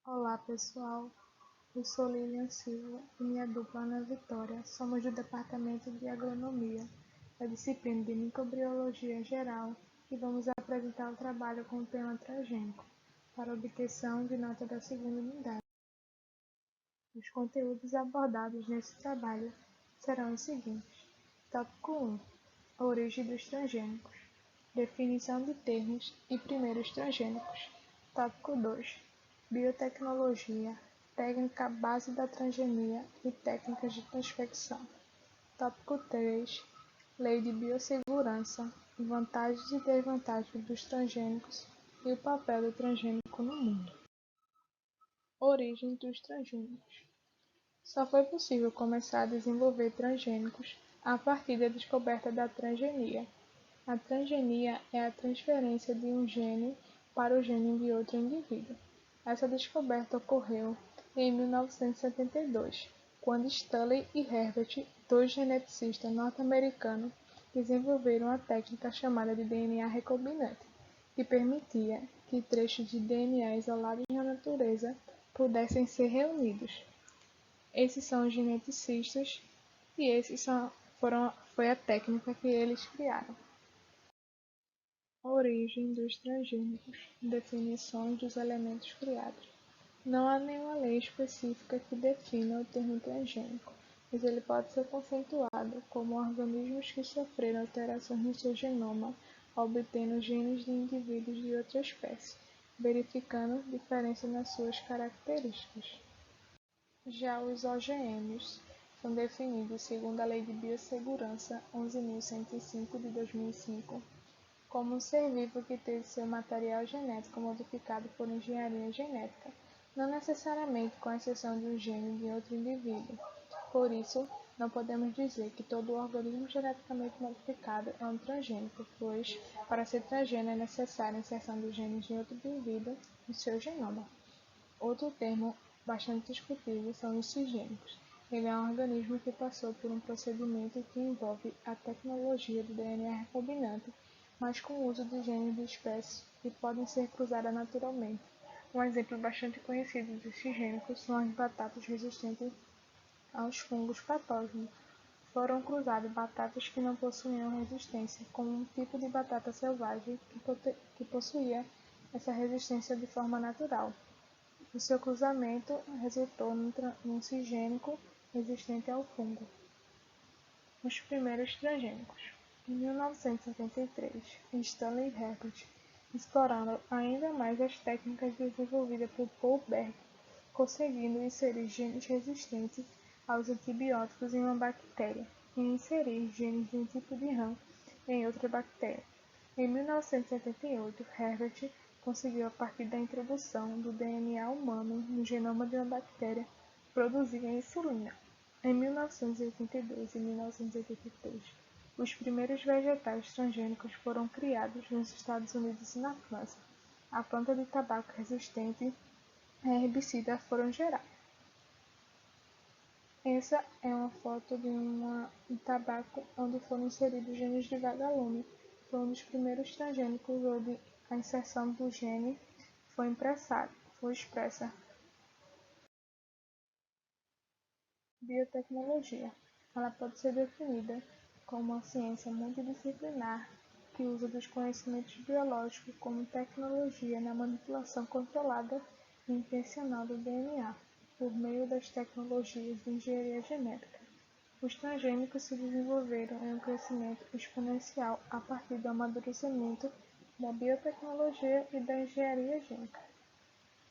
Olá pessoal, eu sou Lilian Silva e minha dupla Ana Vitória somos do Departamento de Agronomia, da disciplina de Microbiologia Geral e vamos apresentar o trabalho com o tema transgênico, para obtenção de nota da segunda unidade. Os conteúdos abordados nesse trabalho serão os seguintes. Tópico 1. Origem dos transgênicos. Definição de termos e primeiros transgênicos. Tópico 2. Biotecnologia, técnica base da transgenia e técnicas de transfecção. Tópico 3. Lei de biossegurança, vantagens e desvantagens dos transgênicos e o papel do transgênico no mundo. Origem dos transgênicos. Só foi possível começar a desenvolver transgênicos a partir da descoberta da transgenia. A transgenia é a transferência de um gene para o gene de outro indivíduo. Essa descoberta ocorreu em 1972, quando Stanley e Herbert, dois geneticistas norte-americanos, desenvolveram a técnica chamada de DNA recombinante, que permitia que trechos de DNA isolados na natureza pudessem ser reunidos. Esses são os geneticistas e foi a técnica que eles criaram. Origem dos transgênicos. Definições dos elementos criados. Não há nenhuma lei específica que defina o termo transgênico, mas ele pode ser conceituado como organismos que sofreram alterações no seu genoma, obtendo genes de indivíduos de outra espécie, verificando diferença nas suas características. Já os OGMs são definidos segundo a Lei de Biossegurança 11.105 de 2005 como um ser vivo que teve seu material genético modificado por engenharia genética, não necessariamente com exceção de um gene de outro indivíduo. Por isso, não podemos dizer que todo organismo geneticamente modificado é um transgênico, pois, para ser transgênico é necessária a inserção de genes de outro indivíduo no seu genoma. Outro termo bastante discutível são os cisgênicos. Ele é um organismo que passou por um procedimento que envolve a tecnologia do DNA recombinante, mas com o uso de genes de espécies que podem ser cruzadas naturalmente. Um exemplo bastante conhecido de cisgênicos são as batatas resistentes aos fungos patógenos. Foram cruzadas batatas que não possuíam resistência com um tipo de batata selvagem que possuía essa resistência de forma natural. O seu cruzamento resultou num cisgênico resistente ao fungo. Os primeiros transgênicos. Em 1973, Stanley e Herbert exploraram ainda mais as técnicas desenvolvidas por Paul Berg, conseguindo inserir genes resistentes aos antibióticos em uma bactéria e inserir genes de um tipo de rã em outra bactéria. Em 1978, Herbert conseguiu, a partir da introdução do DNA humano no genoma de uma bactéria, produzir a insulina. Em 1982 e 1983, os primeiros vegetais transgênicos foram criados nos Estados Unidos e na França. A planta de tabaco resistente a herbicida foram geradas. Essa é uma foto de um tabaco onde foram inseridos genes de vagalume. Foi um dos primeiros transgênicos onde a inserção do gene foi expressa. Biotecnologia. Ela pode ser definida como uma ciência multidisciplinar que usa dos conhecimentos biológicos como tecnologia na manipulação controlada e intencional do DNA, por meio das tecnologias de engenharia genética. Os transgênicos se desenvolveram em um crescimento exponencial a partir do amadurecimento da biotecnologia e da engenharia gênica.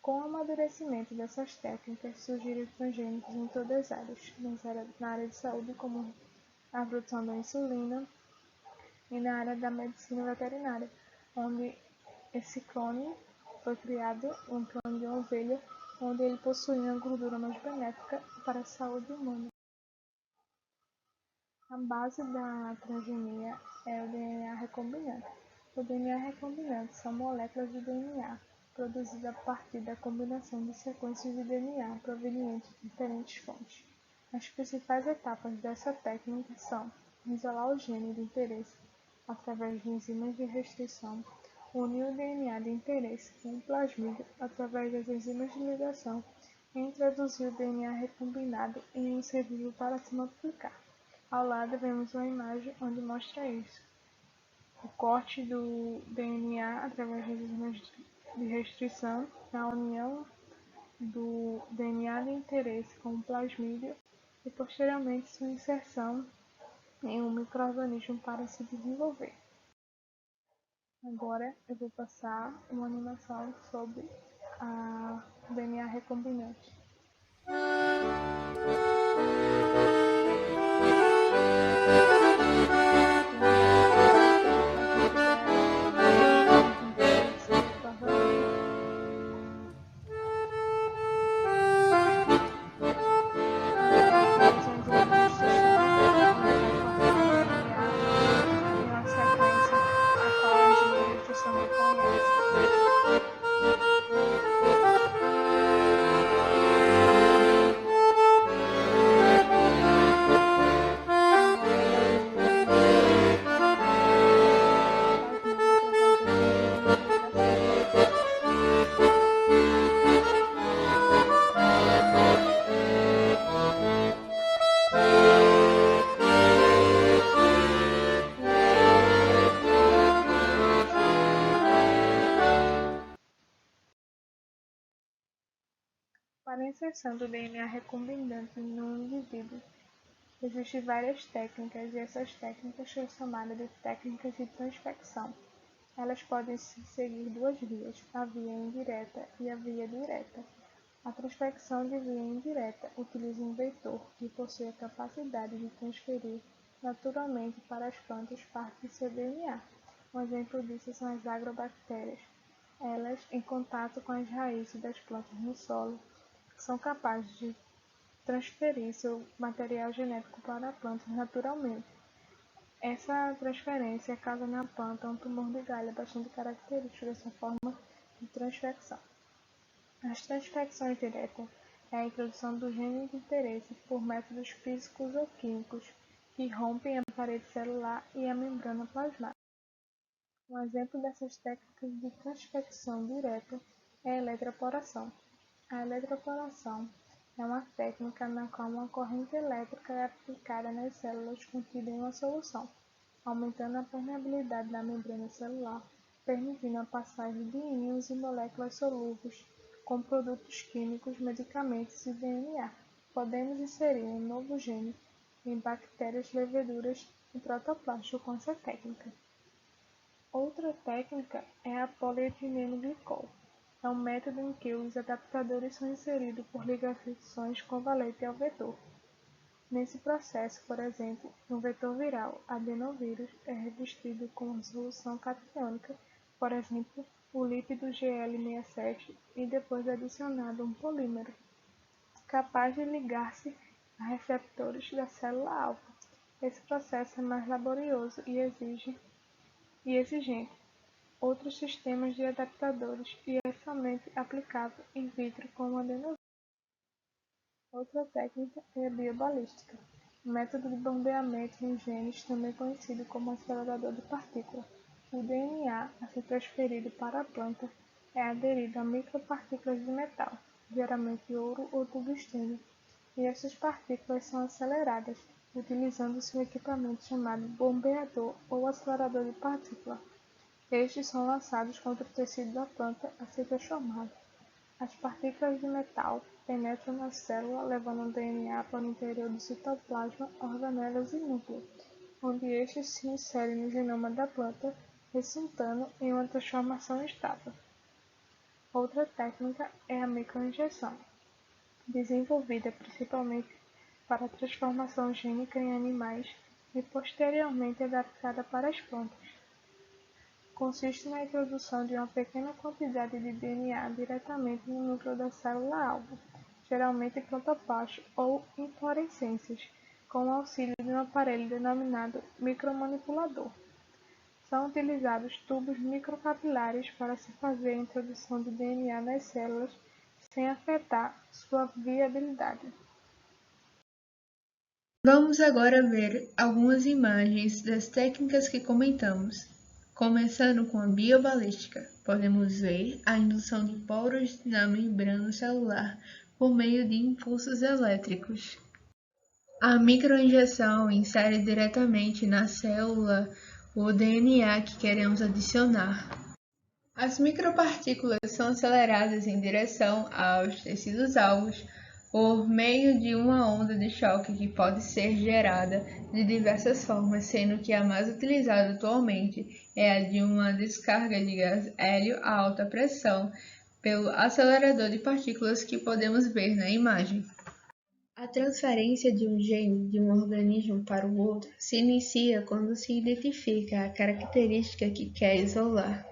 Com o amadurecimento dessas técnicas, surgiram transgênicos em todas as áreas, na área de saúde, como a produção da insulina, e na área da medicina veterinária, onde esse clone foi criado, um clone de uma ovelha, onde ele possuía uma gordura mais benéfica para a saúde humana. A base da transgenia é o DNA recombinante. O DNA recombinante são moléculas de DNA produzidas a partir da combinação de sequências de DNA provenientes de diferentes fontes. As principais etapas dessa técnica são isolar o gene de interesse através de enzimas de restrição, unir o DNA de interesse com o plasmídio através das enzimas de ligação e introduzir o DNA recombinado em um ser vivo para se multiplicar. Ao lado vemos uma imagem onde mostra isso. O corte do DNA através das enzimas de restrição, a união do DNA de interesse com o plasmídio e posteriormente sua inserção em um micro-organismo para se desenvolver. Agora eu vou passar uma animação sobre a DNA recombinante. Para a inserção do DNA recombinante no indivíduo, existem várias técnicas e essas técnicas são chamadas de técnicas de transfecção. Elas podem seguir duas vias, a via indireta e a via direta. A transfecção de via indireta utiliza um vetor que possui a capacidade de transferir naturalmente para as plantas parte de seu DNA. Um exemplo disso são as agrobactérias. Elas, em contato com as raízes das plantas no solo, são capazes de transferir seu material genético para plantas naturalmente. Essa transferência causa na planta um tumor de galho bastante característico dessa forma de transfecção. As transfecções diretas é a introdução do gene de interesse por métodos físicos ou químicos que rompem a parede celular e a membrana plasmática. Um exemplo dessas técnicas de transfecção direta é a eletroporação. A eletroporação é uma técnica na qual uma corrente elétrica é aplicada nas células contidas em uma solução, aumentando a permeabilidade da membrana celular, permitindo a passagem de íons e moléculas solúveis com produtos químicos, medicamentos e DNA. Podemos inserir um novo gene em bactérias, leveduras e protoplastos com essa técnica. Outra técnica é a polietilenglicol. É um método em que os adaptadores são inseridos por ligações covalentes ao vetor. Nesse processo, por exemplo, no vetor viral, adenovírus é revestido com uma solução catiônica, por exemplo, o lípido Gl67, e depois adicionado um polímero, capaz de ligar-se a receptores da célula-alvo. Esse processo é mais laborioso e exigente. Outros sistemas de adaptadores e é somente aplicável in vitro como adenovírus. Outra técnica é a biobalística, um método de bombeamento em genes também conhecido como acelerador de partículas. O DNA a ser transferido para a planta é aderido a micropartículas de metal, geralmente ouro ou tungstênio, e essas partículas são aceleradas utilizando-se um equipamento chamado bombeador ou acelerador de partículas. Estes são lançados contra o tecido da planta a ser transformado. As partículas de metal penetram na célula, levando o DNA para o interior do citoplasma, organelas e núcleo, onde estes se inserem no genoma da planta, resultando em uma transformação estável. Outra técnica é a microinjeção, desenvolvida principalmente para a transformação gênica em animais e posteriormente adaptada para as plantas. Consiste na introdução de uma pequena quantidade de DNA diretamente no núcleo da célula-alvo, geralmente em protoplastos ou inflorescências, com o auxílio de um aparelho denominado micromanipulador. São utilizados tubos microcapilares para se fazer a introdução de DNA nas células sem afetar sua viabilidade. Vamos agora ver algumas imagens das técnicas que comentamos. Começando com a biobalística, podemos ver a indução de poros na membrana celular por meio de impulsos elétricos. A microinjeção insere diretamente na célula o DNA que queremos adicionar. As micropartículas são aceleradas em direção aos tecidos-alvos por meio de uma onda de choque que pode ser gerada de diversas formas, sendo que a mais utilizada atualmente é a de uma descarga de gás hélio a alta pressão pelo acelerador de partículas que podemos ver na imagem. A transferência de um gene de um organismo para o outro se inicia quando se identifica a característica que quer isolar.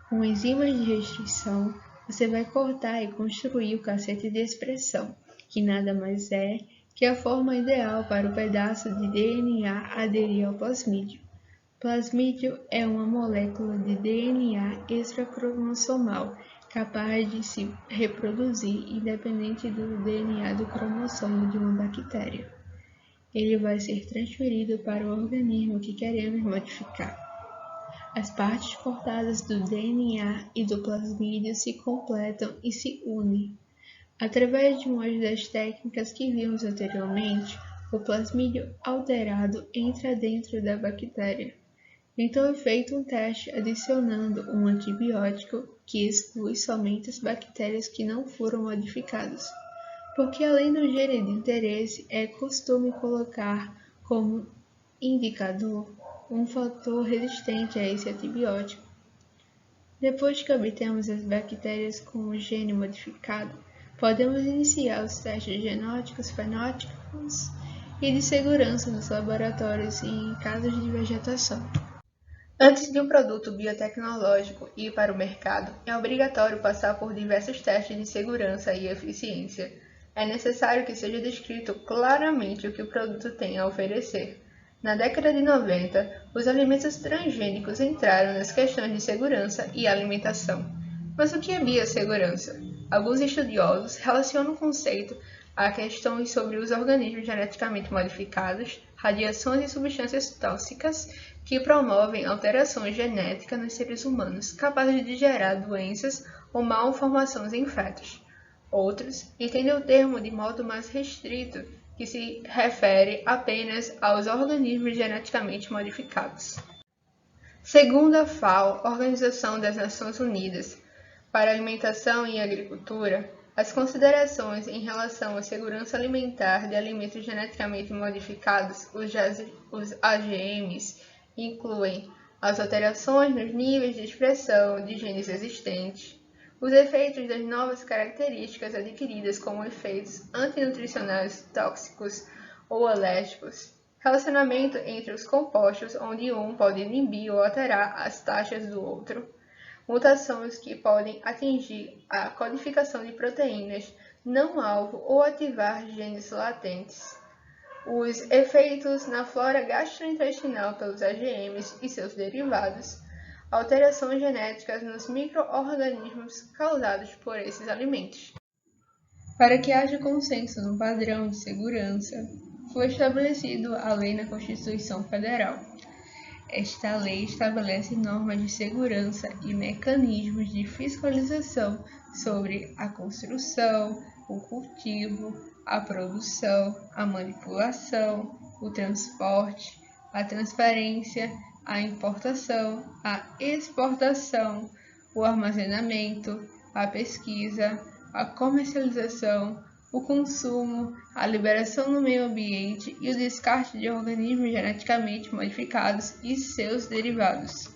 Com enzimas de restrição, você vai cortar e construir o cassete de expressão, que nada mais é que a forma ideal para o pedaço de DNA aderir ao plasmídio. Plasmídio é uma molécula de DNA extracromossomal capaz de se reproduzir independente do DNA do cromossomo de uma bactéria. Ele vai ser transferido para o organismo que queremos modificar. As partes cortadas do DNA e do plasmídio se completam e se unem. Através de uma das técnicas que vimos anteriormente, o plasmídio alterado entra dentro da bactéria. Então é feito um teste adicionando um antibiótico que exclui somente as bactérias que não foram modificadas, porque além do gene de interesse, é costume colocar como indicador um fator resistente a esse antibiótico. Depois que obtemos as bactérias com o gene modificado, podemos iniciar os testes genóticos, fenóticos e de segurança nos laboratórios e em casos de vegetação. Antes de um produto biotecnológico ir para o mercado, é obrigatório passar por diversos testes de segurança e eficiência. É necessário que seja descrito claramente o que o produto tem a oferecer. Na década de 90, os alimentos transgênicos entraram nas questões de segurança e alimentação. Mas o que é biossegurança? Alguns estudiosos relacionam o conceito a questões sobre os organismos geneticamente modificados, radiações e substâncias tóxicas que promovem alterações genéticas nos seres humanos, capazes de gerar doenças ou malformações em fetos. Outros entendem o termo de modo mais restrito, que se refere apenas aos organismos geneticamente modificados. Segundo a FAO, Organização das Nações Unidas para a Alimentação e Agricultura, as considerações em relação à segurança alimentar de alimentos geneticamente modificados, os AGMs, incluem as alterações nos níveis de expressão de genes existentes, os efeitos das novas características adquiridas como efeitos antinutricionais tóxicos ou alérgicos, relacionamento entre os compostos onde um pode inibir ou alterar as taxas do outro, mutações que podem atingir a codificação de proteínas não-alvo ou ativar genes latentes, os efeitos na flora gastrointestinal pelos AGMs e seus derivados, alterações genéticas nos micro-organismos causados por esses alimentos. Para que haja consenso no padrão de segurança, foi estabelecido a lei na Constituição Federal. Esta lei estabelece normas de segurança e mecanismos de fiscalização sobre a construção, o cultivo, a produção, a manipulação, o transporte, a transferência, a importação, a exportação, o armazenamento, a pesquisa, a comercialização, o consumo, a liberação no meio ambiente e o descarte de organismos geneticamente modificados e seus derivados.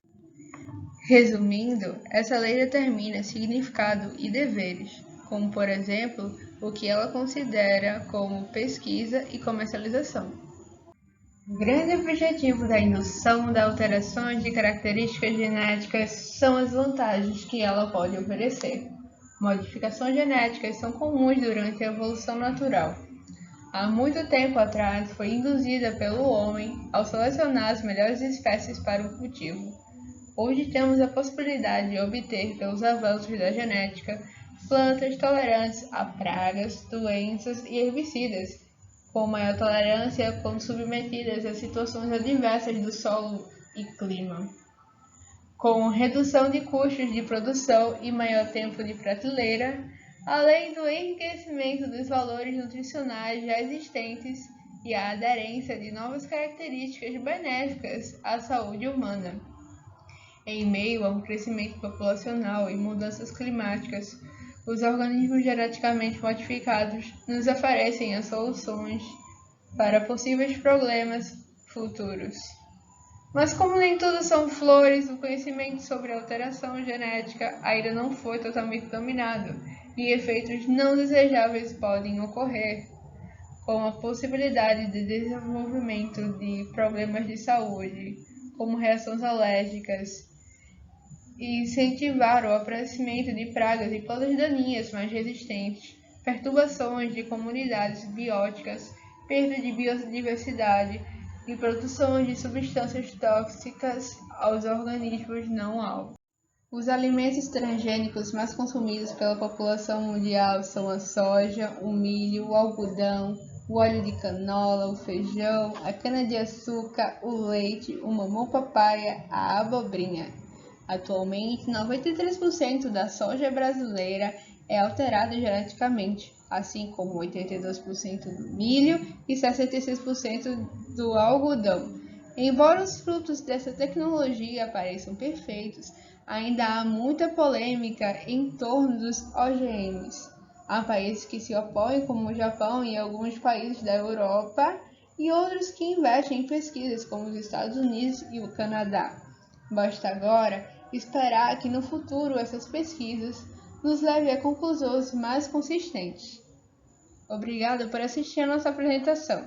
Resumindo, essa lei determina significado e deveres, como, por exemplo, o que ela considera como pesquisa e comercialização. O grande objetivo da indução das alterações de características genéticas são as vantagens que ela pode oferecer. Modificações genéticas são comuns durante a evolução natural. Há muito tempo atrás foi induzida pelo homem ao selecionar as melhores espécies para o cultivo. Hoje temos a possibilidade de obter, pelos avanços da genética, plantas tolerantes a pragas, doenças e herbicidas, com maior tolerância quando submetidas a situações adversas do solo e clima. com redução de custos de produção e maior tempo de prateleira, além do enriquecimento dos valores nutricionais já existentes e a aderência de novas características benéficas à saúde humana. Em meio a um crescimento populacional e mudanças climáticas, os organismos geneticamente modificados nos oferecem as soluções para possíveis problemas futuros. Mas como nem tudo são flores, o conhecimento sobre a alteração genética ainda não foi totalmente dominado e efeitos não desejáveis podem ocorrer, com a possibilidade de desenvolvimento de problemas de saúde, como reações alérgicas, e incentivar o aparecimento de pragas e plantas daninhas mais resistentes, perturbações de comunidades bióticas, perda de biodiversidade e produção de substâncias tóxicas aos organismos não alvo. Os alimentos transgênicos mais consumidos pela população mundial são a soja, o milho, o algodão, o óleo de canola, o feijão, a cana-de-açúcar, o leite, o mamão-papaya, a abobrinha. Atualmente, 93% da soja brasileira é alterada geneticamente, assim como 82% do milho e 66% do algodão. Embora os frutos dessa tecnologia pareçam perfeitos, ainda há muita polêmica em torno dos OGMs. Há países que se opõem, como o Japão e alguns países da Europa, e outros que investem em pesquisas, como os Estados Unidos e o Canadá. Basta agora esperar que no futuro essas pesquisas nos levem a conclusões mais consistentes. Obrigada por assistir a nossa apresentação.